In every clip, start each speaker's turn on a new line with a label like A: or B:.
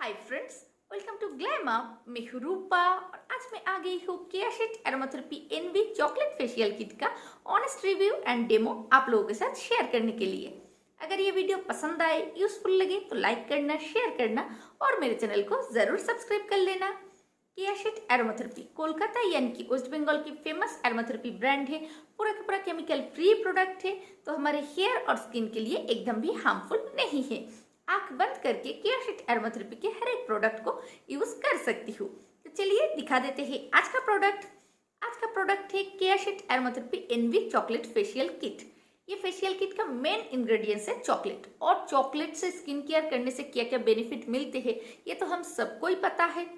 A: Hi friends, welcome to ग्लैमा। मैं हूँ रूपा और आज मैं आ गई हूँ Keya Seth aromatherapy envy chocolate facial kit का ऑनेस्ट रिव्यू एंड डेमो आप लोगों के साथ शेयर करने के लिए। अगर ये वीडियो पसंद आए, यूजफुल लगे तो लाइक करना, शेयर करना और मेरे चैनल को जरूर सब्सक्राइब कर लेना। केयाशेट एरोमाथेरेपी कोलकाता यानी कि वेस्ट बंगाल की फेमस एरोमाथेरेपी ब्रांड है। पूरा का पूरा केमिकल फ्री प्रोडक्ट है, तो हमारे हेयर और स्किन के लिए एकदम भी हार्मफुल नहीं है। आंख बंद करके केयाशेट एरोमाथेरेपी के हर एक प्रोडक्ट को यूज कर सकती हूँ। तो चलिए दिखा देते हैं आज का प्रोडक्ट। आज का प्रोडक्ट है Keya Seth aromatherapy envy chocolate facial kit. ये फेशियल किट का मेन इंग्रेडिएंट्स है चॉकलेट, और चॉकलेट से स्किन केयर करने से क्या क्या बेनिफिट मिलते हैं ये तो हम सबको ही पता है।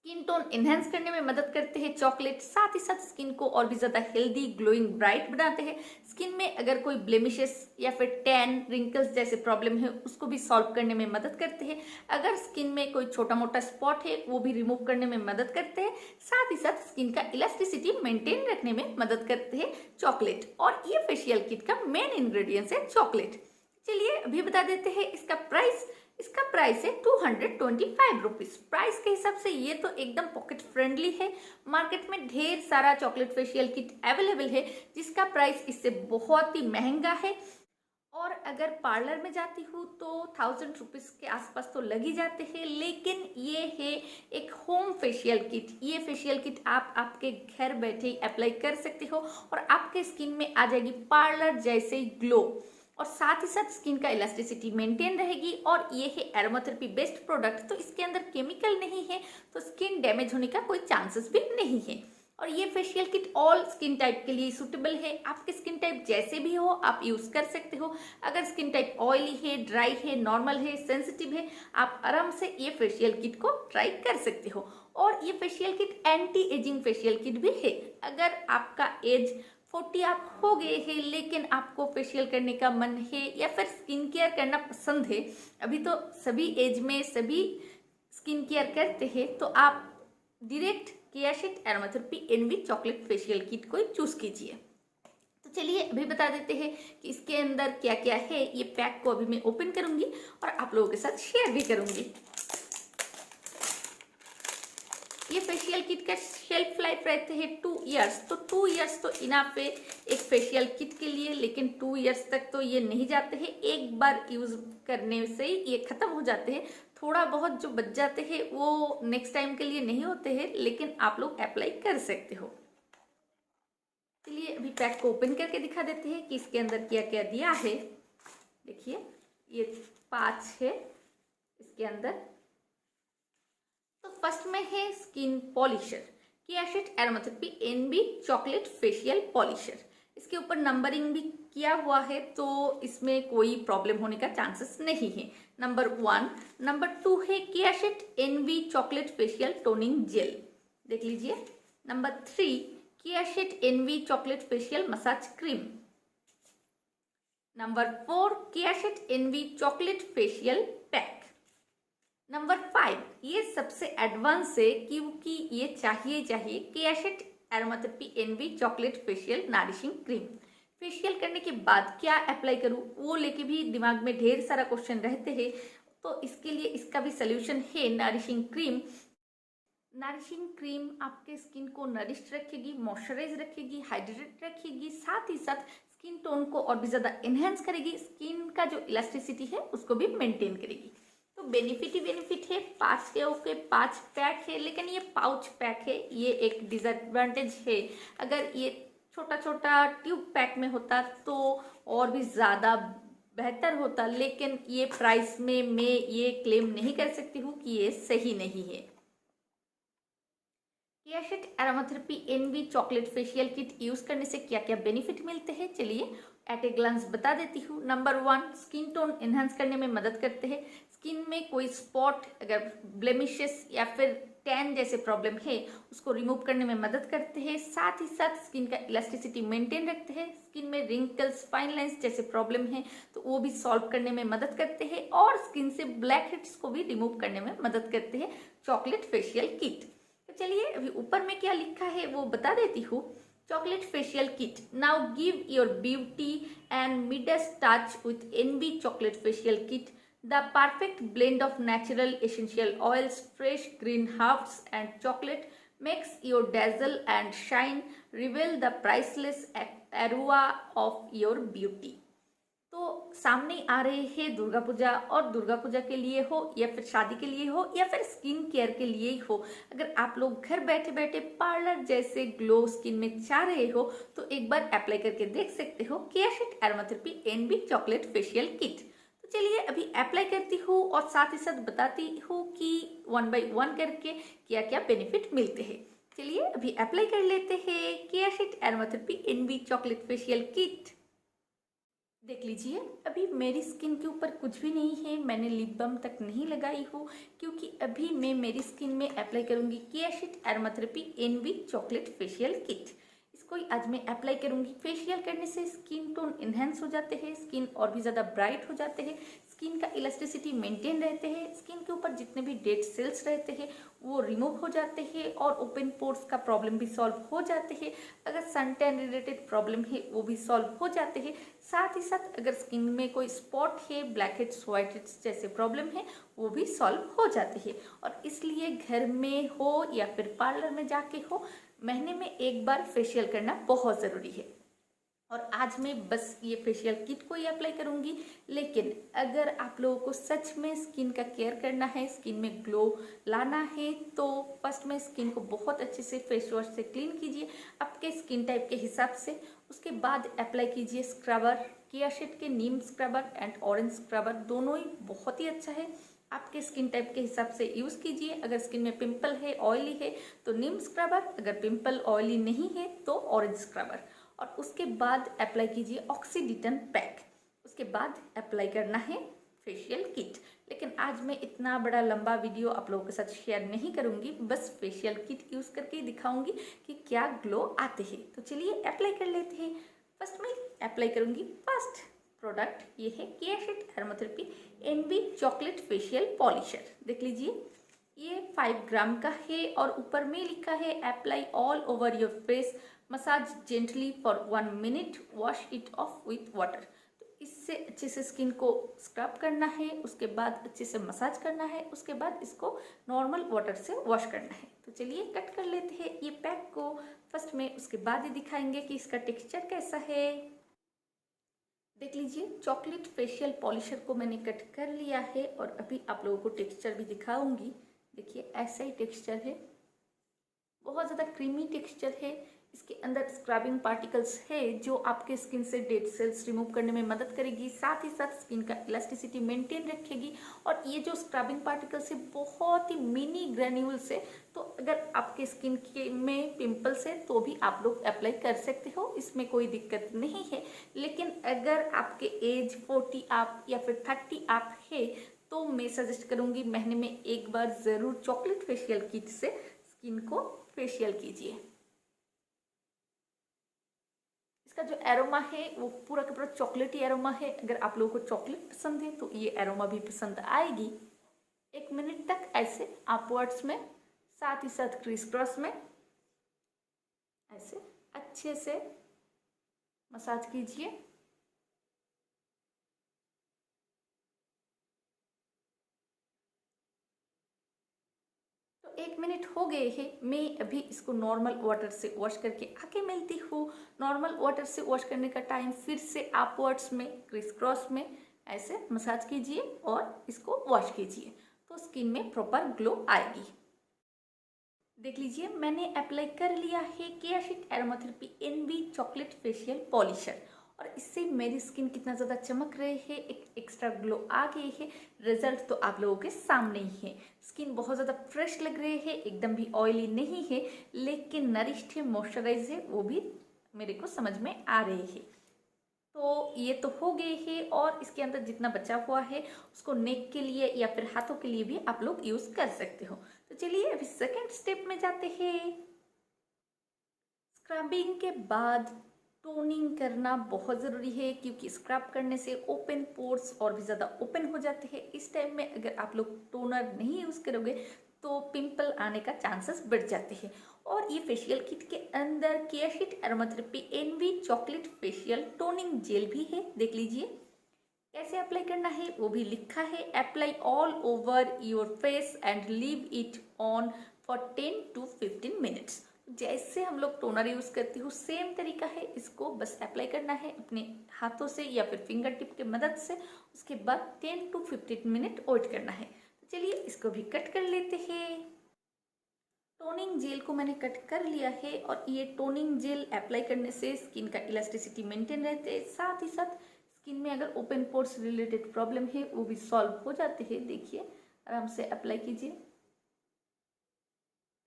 A: स्किन टोन एनहेंस करने में मदद करते हैं चॉकलेट, साथ ही साथ स्किन को और भी ज्यादा हेल्दी, ग्लोइंग, ब्राइट बनाते हैं। स्किन में अगर कोई ब्लेमिशेस या फिर टैन, रिंकल्स जैसे प्रॉब्लम है उसको भी सॉल्व करने में मदद करते हैं। अगर स्किन में कोई छोटा मोटा स्पॉट है वो भी रिमूव करने में मदद करते हैं। साथ ही साथ स्किन का इलास्टिसिटी मेंटेन रखने में मदद करते हैं चॉकलेट, और ये फेशियल किट का मेन इंग्रेडिएंट्स है चॉकलेट। चलिए अभी बता देते हैं इसका प्राइस। इसका प्राइस है 225 रुपीज। प्राइस के हिसाब से ये तो एकदम पॉकेट फ्रेंडली है। मार्केट में ढेर सारा चॉकलेट फेशियल किट अवेलेबल है जिसका प्राइस इससे बहुत ही महंगा है, और अगर पार्लर में जाती हूँ तो 1000 रुपीज के आसपास तो लग ही जाते हैं। लेकिन ये है एक होम फेशियल किट। ये फेशियल किट आप आपके घर बैठे ही अप्लाई कर सकते हो और आपके स्किन में आ जाएगी पार्लर जैसे ही ग्लो, और साथ ही साथ स्किन का इलास्टिसिटी मेंटेन रहेगी। और ये है एरोमाथेरेपी बेस्ड प्रोडक्ट, तो इसके अंदर केमिकल नहीं है, तो स्किन डैमेज होने का कोई चांसेस भी नहीं है। और ये facial kit all skin type के लिए सूटेबल है। आपके स्किन टाइप जैसे भी हो आप यूज कर सकते हो। अगर स्किन टाइप ऑयली है, ड्राई है, नॉर्मल है, सेंसिटिव है, आप आराम से ये फेशियल किट को ट्राई कर सकते हो। और ये facial kit anti ageing facial kit भी है। अगर आपका एज 40 आप हो गए हैं लेकिन आपको फेशियल करने का मन है या फिर स्किन केयर करना पसंद है, अभी तो सभी एज में सभी स्किन केयर करते हैं, तो आप direct Keya Seth aromatherapy envy chocolate facial kit को चूज कीजिए। तो चलिए अभी बता देते हैं कि इसके अंदर क्या क्या है। ये पैक को अभी मैं ओपन करूंगी और आप लोगों के साथ शेयर भी करूंगी। ये फेशियल किट का शेल्फ लाइफ रहते हैं 2 इयर्स, तो 2 इयर्स तो इनफ है एक फेशियल किट के लिए। लेकिन 2 इयर्स तक तो ये नहीं जाते हैं, एक बार यूज करने से ही ये खत्म हो जाते हैं। थोड़ा बहुत जो बच जाते हैं वो नेक्स्ट टाइम के लिए नहीं होते हैं, लेकिन आप लोग अप्लाई कर सकते हो। चलिए अभी पैक को ओपन करके दिखा देते हैं कि इसके अंदर क्या क्या दिया है। देखिए ये 5 है इसके अंदर। तो फर्स्ट में है skin polisher, Keya Seth aromatherapy envy chocolate facial polisher. इसके ऊपर नंबरिंग भी किया हुआ है, तो इसमें कोई प्रॉब्लम होने का चांसेस नहीं है। नंबर 1। नंबर 2 है Keya Seth envy chocolate facial toning gel, देख लीजिए। Number 3 Keya Seth envy chocolate facial massage cream. Number 4 Keya Seth envy chocolate facial pack. Number 5 ये सबसे एडवांस है क्योंकि ये चाहिए Keya Seth aromatherapy envy chocolate facial nourishing cream. Facial करने के बाद क्या अप्लाई करूँ वो लेके भी दिमाग में ढेर सारा क्वेश्चन रहते हैं, तो इसके लिए इसका भी सोल्यूशन है नरिशिंग क्रीम। नरिशिंग क्रीम आपके स्किन को नरिश रखेगी, मॉइस्चराइज रखेगी, हाइड्रेट रखेगी, साथ ही साथ स्किन टोन को और भी ज़्यादा एनहेंस करेगी। स्किन का जो इलास्टिसिटी है उसको भी मेंटेन करेगी। तो बेनिफिट ही बेनिफिट है। 5 के 5 पैक है, लेकिन ये पाउच पैक है, ये एक डिसएडवांटेज है। अगर ये छोटा छोटा ट्यूब पैक में होता तो और भी ज़्यादा बेहतर होता, लेकिन ये प्राइस में मैं ये क्लेम नहीं कर सकती हूँ कि ये सही नहीं है। Keya Seth aromatherapy envy chocolate facial kit use करने से क्या क्या बेनिफिट मिलते हैं, चलिए एट ए ग्लांस बता देती हूँ। नंबर 1 स्किन टोन एनहांस करने में मदद करते हैं। स्किन में कोई स्पॉट, अगर ब्लेमिशेस या फिर टैन जैसे प्रॉब्लम है उसको रिमूव करने में मदद करते हैं। साथ ही साथ स्किन का इलास्टिसिटी मेंटेन रखते हैं। स्किन में रिंकल्स, फाइन लाइंस जैसे प्रॉब्लम है तो वो भी सॉल्व करने में मदद करते हैं, और स्किन से ब्लैक हेड्स को भी रिमूव करने में मदद करते हैं चॉकलेट फेशियल किट। तो चलिए अभी ऊपर में क्या लिखा है वो बता देती हूँ। Chocolate facial kit, now give your beauty and Midas touch with envy chocolate facial kit the perfect blend of natural essential oils, fresh green herbs and chocolate makes your dazzle and shine, reveal the priceless aroma of your beauty। तो सामने आ रहे हैं दुर्गा पूजा, और दुर्गा पूजा के लिए हो या फिर शादी के लिए हो या फिर स्किन केयर के लिए ही हो, अगर आप लोग घर बैठे बैठे पार्लर जैसे ग्लो स्किन में चाह रहे हो तो एक बार अप्लाई करके देख सकते हो Keya Seth aromatherapy envy chocolate facial kit. तो चलिए अभी अप्लाई करती हूँ और साथ ही साथ बताती हूँ कि 1 बाय 1 करके क्या क्या बेनिफिट मिलते हैं। चलिए अभी अप्लाई कर लेते हैं Keya Seth aromatherapy envy chocolate facial kit. देख लीजिए अभी मेरी स्किन के ऊपर कुछ भी नहीं है, मैंने लिप बाम तक नहीं लगाई हूँ, क्योंकि अभी मैं मेरी स्किन में अप्लाई करूँगी Keya Seth aromatherapy envy chocolate facial kit. इसको आज मैं अप्लाई करूँगी। फेशियल करने से स्किन टोन इन्हेंस हो जाते हैं, स्किन और भी ज़्यादा ब्राइट हो जाते हैं, स्किन का इलास्टिसिटी मेंटेन रहते हैं, स्किन के ऊपर जितने भी डेड सेल्स रहते हैं वो रिमूव हो जाते हैं, और ओपन पोर्स का प्रॉब्लम भी सॉल्व हो जाते हैं। अगर सन टैन रिलेटेड प्रॉब्लम है वो भी सॉल्व हो जाते हैं। साथ ही साथ अगर स्किन में कोई स्पॉट है, ब्लैक हेड्स, व्हाइट हेड्स जैसे प्रॉब्लम है वो भी सॉल्व हो जाते हैं। और इसलिए घर में हो या फिर पार्लर में जाके हो, महीने में एक बार फेशियल करना बहुत ज़रूरी है। और आज मैं बस ये फेशियल किट को ही अप्लाई करूँगी, लेकिन अगर आप लोगों को सच में स्किन का केयर करना है, स्किन में ग्लो लाना है, तो फर्स्ट में स्किन को बहुत अच्छे से फेस वॉश से क्लीन कीजिए आपके स्किन टाइप के हिसाब से। उसके बाद अप्लाई कीजिए स्क्रबर, केयाशीट के नीम स्क्रबर एंड ऑरेंज स्क्रबर, दोनों ही बहुत ही अच्छा है। आपके स्किन टाइप के हिसाब से यूज़ कीजिए। अगर स्किन में पिंपल है, ऑयली है तो नीम स्क्रबर, अगर पिंपल ऑयली नहीं है तो ऑरेंज स्क्रबर। और उसके बाद अप्लाई कीजिए ऑक्सीडिटन पैक। उसके बाद अप्लाई करना है फेशियल किट। लेकिन आज मैं इतना बड़ा लंबा वीडियो आप लोगों के साथ शेयर नहीं करूंगी, बस फेशियल किट यूज़ करके ही दिखाऊंगी कि क्या ग्लो आते हैं। तो चलिए अप्लाई कर लेते हैं। फर्स्ट में अप्लाई करूंगी फर्स्ट प्रोडक्ट, ये है Keya Seth aromatherapy envy chocolate facial polisher. देख लीजिए ये 5 ग्राम का है और ऊपर में लिखा है apply all over your face, massage gently for 1 minute, wash it off with water. तो इससे अच्छे से स्किन को स्क्रब करना है, उसके बाद अच्छे से मसाज करना है, उसके बाद इसको नॉर्मल वाटर से वॉश करना है। तो चलिए कट कर लेते हैं ये पैक को फर्स्ट में, उसके बाद ही दिखाएंगे कि इसका टेक्सचर कैसा है। देख लीजिए चॉकलेट फेशियल पॉलिशर को मैंने कट कर लिया है और अभी आप लोगों को टेक्सचर भी दिखाऊंगी। देखिए ऐसा ही टेक्सचर है, बहुत ज़्यादा क्रीमी टेक्सचर है। इसके अंदर स्क्रबिंग पार्टिकल्स है जो आपके स्किन से डेड सेल्स रिमूव करने में मदद करेगी, साथ ही साथ स्किन का इलास्टिसिटी मेंटेन रखेगी। और ये जो स्क्रबिंग पार्टिकल्स है बहुत ही मिनी ग्रेन्यूल्स है, तो अगर आपके स्किन के में पिंपल्स है तो भी आप लोग अप्लाई कर सकते हो, इसमें कोई दिक्कत नहीं है। लेकिन अगर आपके एज 40 आप या फिर 30 आप है तो मैं सजेस्ट करूँगी महीने में एक बार ज़रूर चॉकलेट फेशियल किट से स्किन को फेशियल कीजिए। इसका जो एरोमा है वो पूरा का पूरा चॉकलेटी एरोमा है। अगर आप लोगों को चॉकलेट पसंद है तो ये एरोमा भी पसंद आएगी। 1 मिनट तक ऐसे अपवर्ड्स में, साथ ही साथ क्रिस क्रॉस में ऐसे अच्छे से मसाज कीजिए। तो 1 मिनट हो गए हैं, मैं अभी इसको नॉर्मल वाटर से वॉश करके आके मिलती हूँ। नॉर्मल वाटर से वॉश करने का टाइम फिर से अपवर्ड्स में, क्रिस क्रॉस में ऐसे मसाज कीजिए और इसको वॉश कीजिए, तो स्किन में प्रॉपर ग्लो आएगी। देख लीजिए मैंने अप्लाई कर लिया है Keya Seth aromatherapy envy chocolate facial polisher, और इससे मेरी स्किन कितना ज़्यादा चमक रही है, एक एक्स्ट्रा ग्लो आ गई है। रिजल्ट तो आप लोगों के सामने ही है। स्किन बहुत ज़्यादा फ्रेश लग रही है, एकदम भी ऑयली नहीं है, लेकिन नरिश्ड है, मॉइस्चराइज है, वो भी मेरे को समझ में आ रही है। तो ये तो हो गए हैं, और इसके अंदर जितना बचा हुआ है उसको नेक के लिए या फिर हाथों के लिए भी आप लोग यूज़ कर सकते हो। तो चलिए अभी सेकेंड स्टेप में जाते हैं। स्क्रबिंग के बाद टोनिंग करना बहुत ज़रूरी है, क्योंकि स्क्रब करने से ओपन पोर्स और भी ज़्यादा ओपन हो जाते हैं। इस टाइम में अगर आप लोग टोनर नहीं यूज़ करोगे तो पिंपल आने का चांसेस बढ़ जाते हैं। और ये फेशियल किट के अंदर Keya Seth aromatherapy envy chocolate facial toning gel भी है। देख लीजिए कैसे अप्लाई करना है वो भी लिखा है। Apply all over your face and leave it on for 10 to 15 minutes. जैसे हम लोग टोनर यूज़ करते हो सेम तरीका है, इसको बस अप्लाई करना है अपने हाथों से या फिर फिंगर टिप के मदद से। उसके बाद 10 to 15 मिनट वेट करना है। तो चलिए इसको भी कट कर लेते हैं। टोनिंग जेल को मैंने कट कर लिया है और ये टोनिंग जेल अप्लाई करने से स्किन का इलास्टिसिटी मेंटेन रहते हैं, साथ ही साथ स्किन में अगर ओपन पोर्स रिलेटेड प्रॉब्लम है वो भी सॉल्व हो जाते हैं। देखिए आराम से अप्लाई कीजिए।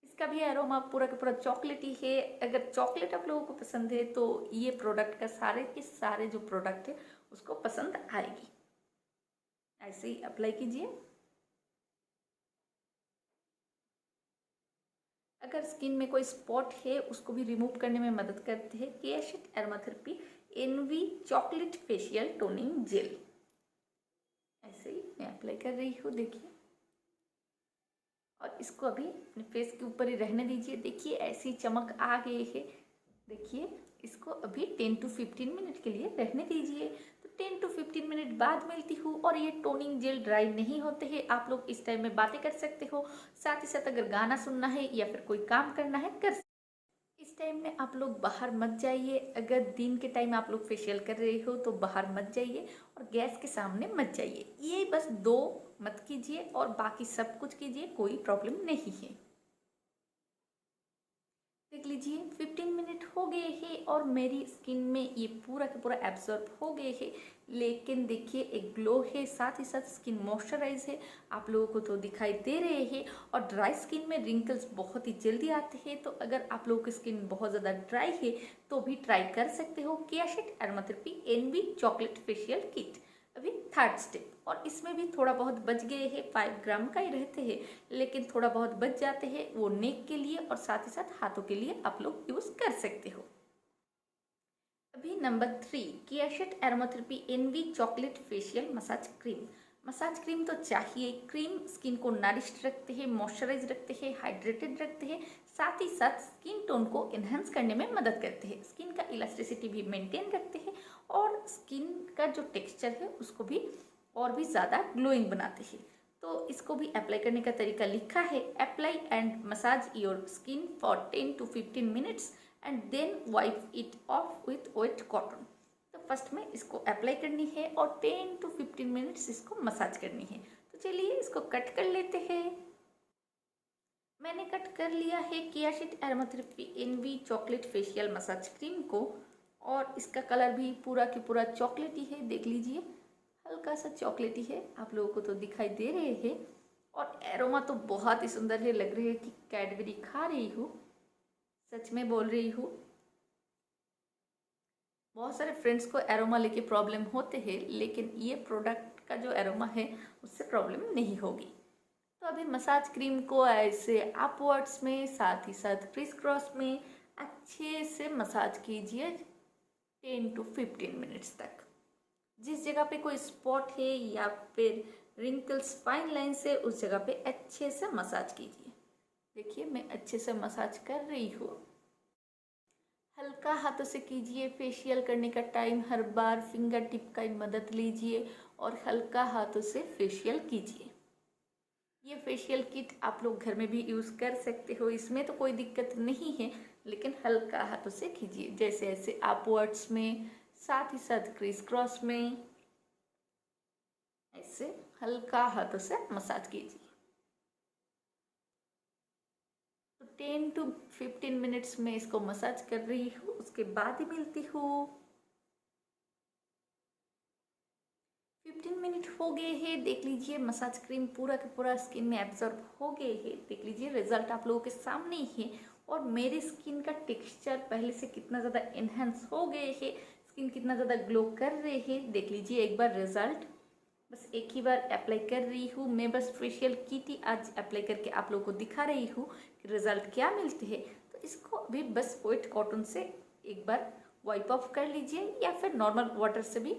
A: इसका भी एरोमा पूरा का पूरा चॉकलेटी है। अगर चॉकलेट आप लोगों को पसंद है तो ये प्रोडक्ट का सारे के सारे जो प्रोडक्ट है उसको पसंद आएगी। ऐसे ही अप्लाई कीजिए। अगर स्किन में कोई स्पॉट है उसको भी रिमूव करने में मदद करते हैं Keya Seth aromatherapy envy chocolate facial toning gel. ऐसे ही मैं अप्लाई कर रही हूँ, देखिए। और इसको अभी अपने फेस के ऊपर ही रहने दीजिए। देखिए ऐसी चमक आ गई है। देखिए इसको अभी 10 to 15 मिनट के लिए रहने दीजिए। तो 10 to 15 मिनट बाद मिलती हूँ। और ये टोनिंग जेल ड्राई नहीं होते हैं, आप लोग इस टाइम में बातें कर सकते हो। साथ ही साथ अगर गाना सुनना है या फिर कोई काम करना है कर सकते। इस टाइम में आप लोग बाहर मत जाइए। अगर दिन के टाइम आप लोग फेशियल कर रहे हो तो बाहर मत जाइए और गैस के सामने मत जाइए। ये बस दो मत कीजिए और बाकी सब कुछ कीजिए, कोई प्रॉब्लम नहीं है। देख लीजिए 15 मिनट हो गए हैं और मेरी स्किन में ये पूरा का पूरा एब्जॉर्ब हो गए हैं। लेकिन देखिए एक ग्लो है, साथ ही साथ स्किन मॉइस्चराइज है, आप लोगों को तो दिखाई दे रहे हैं। और ड्राई स्किन में रिंकल्स बहुत ही जल्दी आते हैं, तो अगर आप लोगों की स्किन बहुत ज़्यादा ड्राई है तो भी ट्राई कर सकते हो Keya Seth aromatherapy envy chocolate facial kit. अभी थर्ड स्टेप, और इसमें भी थोड़ा बहुत बच गए हैं, 5 ग्राम का ही रहते हैं, लेकिन थोड़ा बहुत बच जाते हैं। वो नेक के लिए और साथ ही साथ हाथों के लिए आप लोग यूज़ कर सकते हो। अभी number 3 Keya Seth aromatherapy envy chocolate facial massage cream. Massage cream तो चाहिए। क्रीम स्किन को नरिश्ड रखते हैं, मॉइस्चराइज रखते हैं, हाइड्रेटेड रखते हैं, साथ ही साथ स्किन टोन को इन्हेंस करने में मदद करते हैं, स्किन का इलास्टिसिटी भी मेंटेन रखते हैं और स्किन का जो टेक्सचर है उसको भी और भी ज़्यादा ग्लोइंग बनाते हैं। तो इसको भी अप्लाई करने का तरीका लिखा है। Apply and massage your skin for 10 to 15 minutes and then wipe it off with wet cotton. तो फर्स्ट में इसको अप्लाई करनी है और 10 to 15 मिनट्स इसको मसाज करनी है। तो चलिए इसको कट कर लेते हैं। मैंने कट कर लिया है Keya Seth aromatherapy envy chocolate facial massage cream को और इसका कलर भी पूरा की पूरा चॉकलेटी है। देख लीजिए हल्का सा चॉकलेटी है, आप लोगों को तो दिखाई दे रहे हैं। और एरोमा तो बहुत ही सुंदर है, लग रही है कि कैडबरी खा रही हूँ, सच में बोल रही हूँ। बहुत सारे फ्रेंड्स को एरोमा लेके प्रॉब्लम होते हैं, लेकिन ये प्रोडक्ट का जो एरोमा है उससे प्रॉब्लम नहीं होगी। तो अभी मसाज क्रीम को ऐसे अपवर्ड्स में साथ ही साथ क्रिस क्रॉस में अच्छे से मसाज कीजिए 10 to 15 मिनट्स तक। जिस जगह पे कोई स्पॉट है या फिर रिंकल्स फाइन लाइन से उस जगह पे अच्छे से मसाज कीजिए। देखिए मैं अच्छे से मसाज कर रही हूँ। हल्का हाथों से कीजिए। फेशियल करने का टाइम हर बार फिंगर टिप का मदद लीजिए और हल्का हाथों से फेशियल कीजिए। ये फेशियल किट आप लोग घर में भी यूज़ कर सकते हो, इसमें तो कोई दिक्कत नहीं है, लेकिन हल्का हाथों से कीजिए। जैसे ऐसे अपवर्ड्स में, साथ ही साथ क्रिस क्रॉस में, ऐसे हल्का हाथों से मसाज कीजिए। तो 10 to 15 मिनट्स में इसको मसाज कर रही हूँ, उसके बाद ही मिलती हूँ। 15 मिनट हो गए हैं। देख लीजिए मसाज क्रीम पूरा का पूरा स्किन में एब्जॉर्ब हो गए हैं। देख लीजिए रिजल्ट आप लोगों के सामने ही है और मेरी स्किन का टेक्सचर पहले से कितना ज़्यादा इन्हेंस हो गए है, स्किन कितना ज़्यादा ग्लो कर रहे हैं। देख लीजिए एक बार रिजल्ट। बस एक ही बार अप्लाई कर रही हूँ मैं, बस फेशियल किट ही आज अप्लाई करके आप लोगों को दिखा रही हूँ कि रिजल्ट क्या मिलते हैं। तो इसको अभी बस वेट कॉटन से एक बार वाइप ऑफ कर लीजिए या फिर नॉर्मल वाटर से भी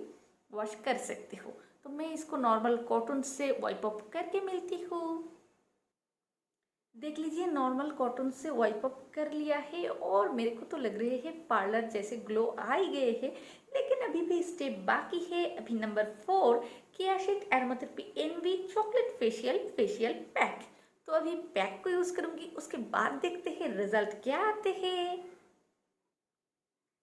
A: वॉश कर सकते हो। तो मैं इसको नॉर्मल कॉटन से वाइप अप करके मिलती हूँ। देख लीजिए नॉर्मल कॉटन से वाइप अप कर लिया है और मेरे को तो लग रहे हैं पार्लर जैसे ग्लो आ ही गए हैं। लेकिन अभी भी स्टेप बाकी है। अभी number 4 Keya Seth aromatherapy envy chocolate facial pack. तो अभी पैक को यूज करूंगी, उसके बाद देखते हैं रिजल्ट क्या आते हैं।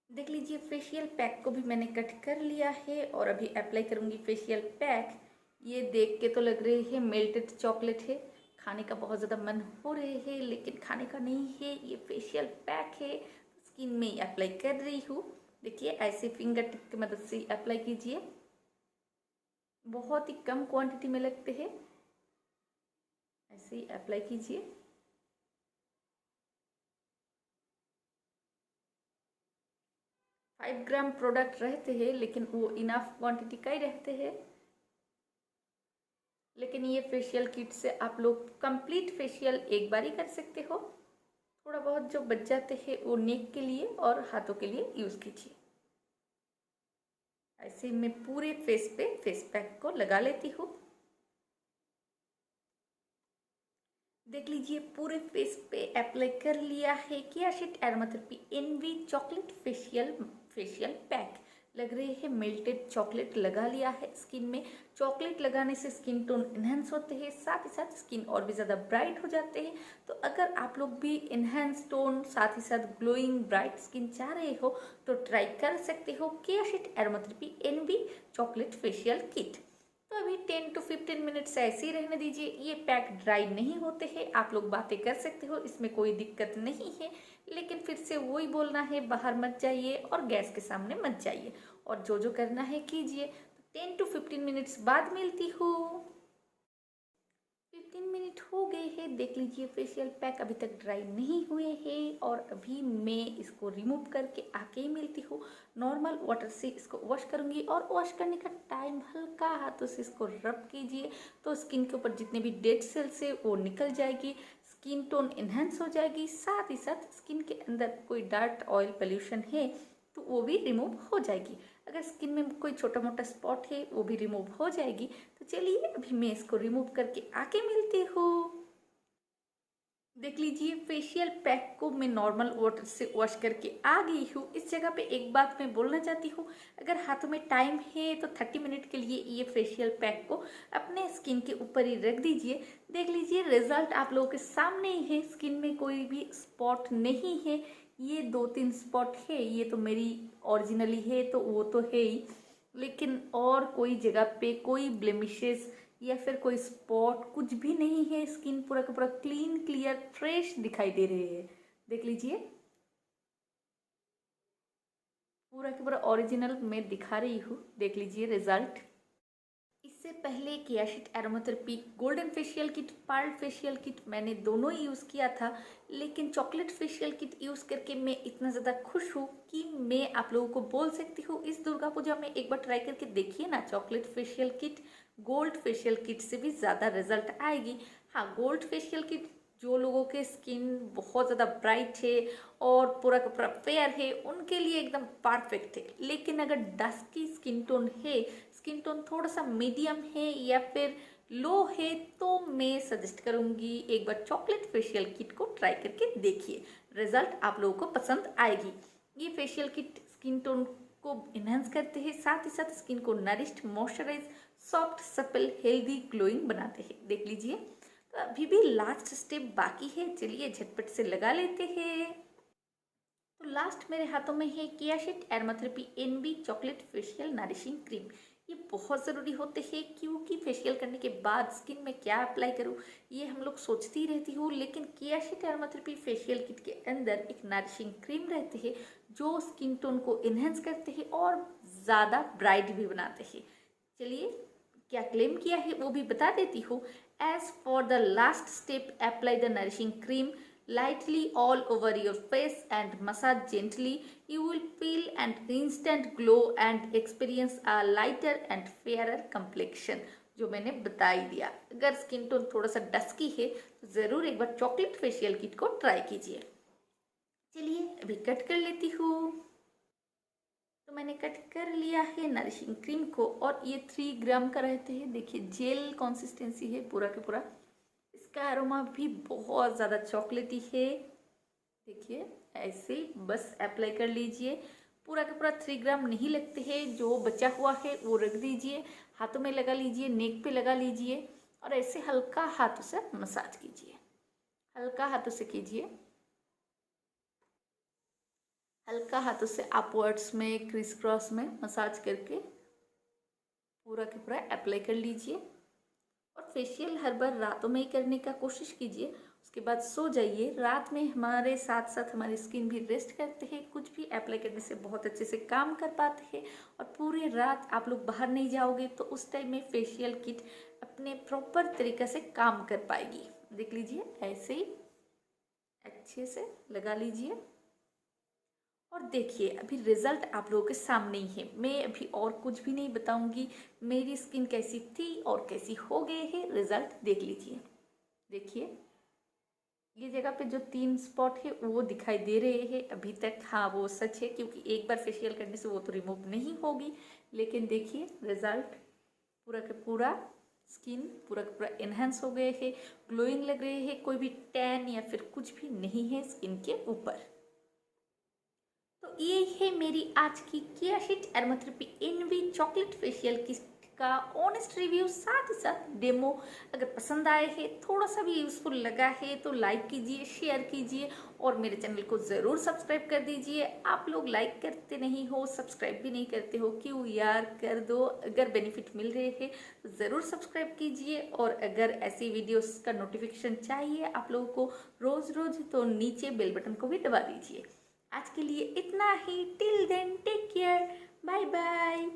A: देख लीजिए फेशियल पैक को भी मैंने कट कर लिया है और अभी अप्लाई करूंगी फेशियल पैक। ये देख के तो लग रहे हैं मेल्टेड चॉकलेट है, खाने का बहुत ज़्यादा मन हो रहे हैं लेकिन खाने का नहीं है। ये फेशियल पैक है, स्किन में अप्लाई कर रही हूँ। देखिए ऐसे फिंगर टिप की मदद से अप्लाई कीजिए, बहुत ही कम क्वांटिटी में लगते हैं, ऐसे ही अप्लाई कीजिए। फाइव ग्राम प्रोडक्ट रहते हैं लेकिन वो इनफ क्वांटिटी का ही रहते हैं। लेकिन ये फेशियल किट से आप लोग कंप्लीट फेशियल एक बार ही कर सकते हो। थोड़ा बहुत जो बच जाते हैं वो नेक के लिए और हाथों के लिए यूज कीजिए। ऐसे मैं पूरे फेस पे फेस पैक को लगा लेती हूँ। देख लीजिए पूरे फेस पे अप्लाई कर लिया है Keya Seth aromatherapy envy chocolate facial pack. लग रही है मेल्टेड चॉकलेट लगा लिया है स्किन में। चॉकलेट लगाने से स्किन टोन इन्हेंस होते हैं, साथ ही साथ स्किन और भी ज़्यादा ब्राइट हो जाते हैं। तो अगर आप लोग भी इन्हेंस टोन साथ ही साथ ग्लोइंग ब्राइट स्किन चाह रहे हो तो ट्राई कर सकते हो Keya Seth aromatherapy envy chocolate facial kit. तो अभी 10 to 15 मिनट्स ऐसे ही रहने दीजिए। ये पैक ड्राई नहीं होते हैं, आप लोग बातें कर सकते हो, इसमें कोई दिक्कत नहीं है। लेकिन फिर से वही बोलना है, बाहर मत जाइए और गैस के सामने मत जाइए और जो जो करना है कीजिए। तो 10 to 15 मिनट्स बाद मिलती हूँ। 15 मिनट हो गए हैं। देख लीजिए फेशियल पैक अभी तक ड्राई नहीं हुए हैं और अभी मैं इसको रिमूव करके आके ही मिलती हूँ। नॉर्मल वाटर से इसको वॉश करूँगी और वॉश करने का टाइम हल्का हाथों से इसको रब कीजिए तो स्किन के ऊपर जितने भी डेड सेल्स है वो निकल जाएगी, स्किन टोन इन्हेंस हो जाएगी। साथ ही साथ स्किन के अंदर कोई डार्क ऑयल पोल्यूशन है तो वो भी रिमूव हो जाएगी। अगर स्किन में कोई छोटा मोटा स्पॉट है वो भी रिमूव हो जाएगी। तो चलिए अभी मैं इसको रिमूव करके आके मिलती हूँ। देख लीजिए फेशियल पैक को मैं नॉर्मल वाटर से वॉश करके आ गई हूँ। इस जगह पे एक बात मैं बोलना चाहती हूँ, अगर हाथों में टाइम है तो 30 मिनट के लिए ये फेशियल पैक को अपने स्किन के ऊपर ही रख दीजिए। देख लीजिए रिजल्ट आप लोगों के सामने ही है, स्किन में कोई भी स्पॉट नहीं है। ये 2-3 स्पॉट है, ये तो मेरी ओरिजिनली है तो वो तो है ही, लेकिन और कोई जगह पे कोई ब्लेमिशेस या फिर कोई स्पॉट कुछ भी नहीं है। स्किन पूरा का पूरा क्लीन क्लियर फ्रेश दिखाई दे रही है। देख लीजिए पूरा का पूरा ओरिजिनल मैं दिखा रही हूँ। देख लीजिए रिजल्ट। इससे पहले Keya Seth aromatherapy golden facial kit, pearl facial kit मैंने दोनों ही यूज़ किया था, लेकिन चॉकलेट फेशियल किट यूज़ करके मैं इतना ज़्यादा खुश हूँ कि मैं आप लोगों को बोल सकती हूँ इस दुर्गा पूजा में एक बार ट्राई करके देखिए ना। Chocolate facial kit gold facial kit से भी ज़्यादा रिजल्ट आएगी। हाँ, गोल्ड फेशियल किट जो लोगों के स्किन बहुत ज़्यादा ब्राइट है और पूरा का पूरा फेयर है उनके लिए एकदम परफेक्ट है। लेकिन अगर डस्की स्किन टोन है, स्किन टोन थोड़ा सा मीडियम है या फिर लो है तो मैं सजेस्ट करूँगी एक बार चॉकलेट फेशियल किट को ट्राई करके देखिए, रिजल्ट आप लोगों को पसंद आएगी। ये फेशियल किट स्किन टोन को इन्हेंस करते हैं, साथ ही साथ स्किन को nourished, moisturise, soft, supple, healthy, glowing बनाते हैं। देख लीजिए तो अभी भी लास्ट स्टेप बाकी है, चलिए झटपट से लगा लेते हैं। तो लास्ट मेरे हाथों में है Keya Seth aromatherapy envy chocolate facial nourishing cream. ये बहुत ज़रूरी होते हैं क्योंकि फेशियल करने के बाद स्किन में क्या अप्लाई करूँ ये हम लोग सोचती ही रहती हूँ, लेकिन केयाशीट एरोमाथेरेपी फेशियल किट के अंदर एक नरिशिंग क्रीम रहते हैं जो स्किन टोन को इन्हेंस करते हैं और ज़्यादा ब्राइट भी बनाते हैं। चलिए क्या क्लेम किया है वो भी बता देती हूँ। As for the last step apply the nourishing cream lightly all over your face and massage gently. You will feel an instant glow and experience a lighter and fairer complexion। जो मैंने बता ही दिया। अगर स्किन टोन थोड़ा सा dusky है तो ज़रूर एक बार चॉकलेट फेशियल किट को ट्राई कीजिए। चलिए अभी कट कर लेती हूँ। तो मैंने कट कर लिया है नरिशिंग क्रीम को और ये 3 ग्राम का रहते हैं। देखिए जेल कंसिस्टेंसी है पूरा के पूरा। इसका अरोमा भी बहुत ज़्यादा चॉकलेटी है। देखिए ऐसे बस अप्लाई कर लीजिए, पूरा का पूरा 3 ग्राम नहीं लगते हैं, जो बचा हुआ है वो रख दीजिए, हाथों में लगा लीजिए, नेक पे लगा लीजिए और ऐसे हल्का हाथों से मसाज कीजिए, हल्का हाथों से कीजिए, हल्का हाथों से अपवर्ड्स में क्रिस क्रॉस में मसाज करके पूरा के पूरा अप्लाई कर लीजिए। और फेशियल हर बार रातों में ही करने का कोशिश कीजिए, उसके बाद सो जाइए। रात में हमारे साथ साथ हमारी स्किन भी रेस्ट करते हैं, कुछ भी अप्लाई करने से बहुत अच्छे से काम कर पाते हैं। और पूरी रात आप लोग बाहर नहीं जाओगे तो उस टाइम में फेशियल किट अपने प्रॉपर तरीके से काम कर पाएगी। देख लीजिए, ऐसे ही अच्छे से लगा लीजिए और देखिए अभी रिजल्ट आप लोगों के सामने ही है। मैं अभी और कुछ भी नहीं बताऊंगी, मेरी स्किन कैसी थी और कैसी हो गई है, रिजल्ट देख लीजिए। देखिए ये जगह पे जो 3 स्पॉट है वो दिखाई दे रहे हैं अभी तक। हाँ वो सच है, क्योंकि एक बार फेशियल करने से वो तो रिमूव नहीं होगी, लेकिन देखिए रिजल्ट पूरा का पूरा स्किन पूरा का पूरा एनहेंस हो गए हैं, ग्लोइंग लग रहे हैं, कोई भी टैन या फिर कुछ भी नहीं है स्किन के ऊपर। तो ये है मेरी आज की Keya Seth aromatherapy envy chocolate facial kit का ऑनेस्ट रिव्यू, साथ ही साथ डेमो। अगर पसंद आए है, थोड़ा सा भी यूजफुल लगा है तो लाइक कीजिए, शेयर कीजिए और मेरे चैनल को ज़रूर सब्सक्राइब कर दीजिए। आप लोग लाइक करते नहीं हो, सब्सक्राइब भी नहीं करते हो, क्यों यार, कर दो। अगर बेनिफिट मिल रहे हैं तो ज़रूर सब्सक्राइब कीजिए। और अगर ऐसी वीडियोस का नोटिफिकेशन चाहिए आप लोगों को रोज़ रोज़, तो नीचे बेल बटन को भी दबा दीजिए। आज के लिए इतना ही। Till then take care, bye bye.